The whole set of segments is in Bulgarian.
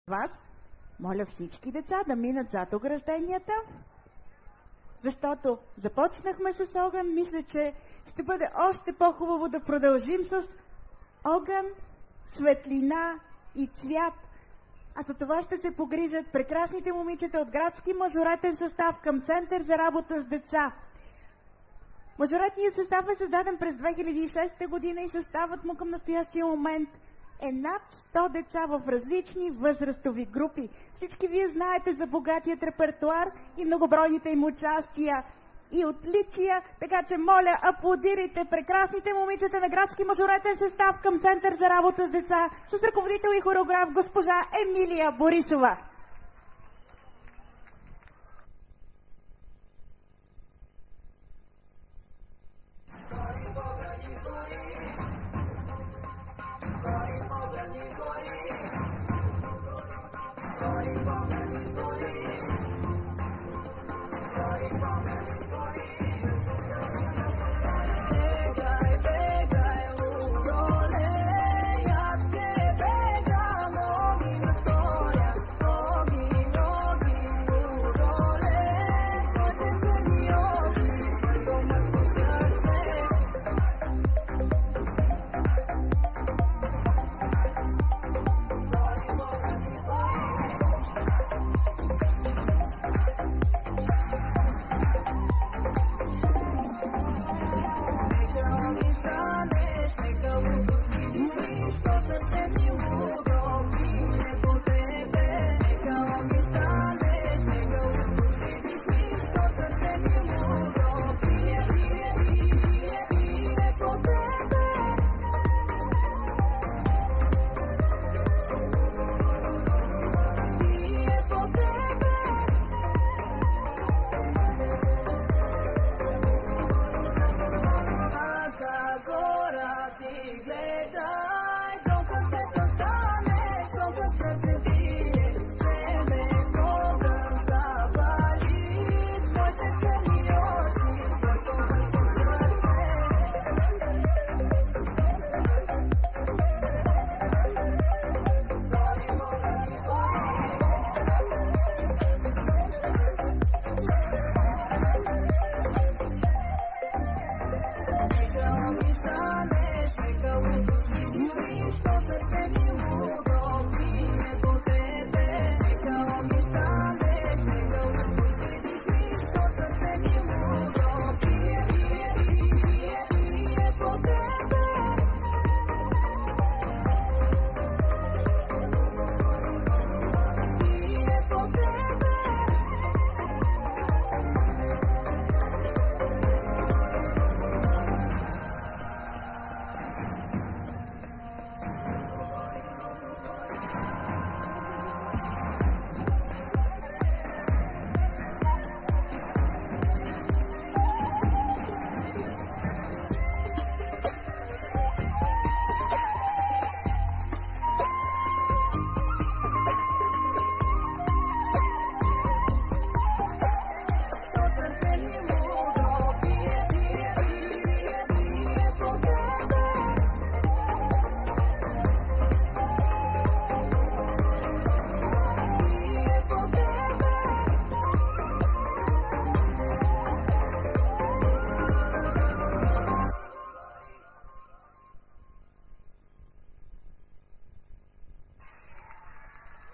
вас, моля всички деца да минат зад огражденията, защото започнахме с огън. Мисля, че ще бъде още по-хубаво да продължим с огън, светлина и цвят. А за това ще се погрижат прекрасните момичета от градски мажоретен състав към Център за работа с деца. Мажоретният състав е създаден през 2006 година и съставът му към настоящия момент е над 100 деца в различни възрастови групи. Всички вие знаете за богатият репертуар и многобройните им участия и отличия, така че моля, аплодирайте прекрасните момичета на градски мажоретен състав към Център за работа с деца с ръководител и хореограф госпожа Емилия Борисова.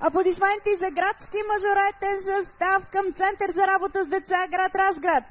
Аплодисменти за градски мажоретен състав към Център за работа с деца, град Разград.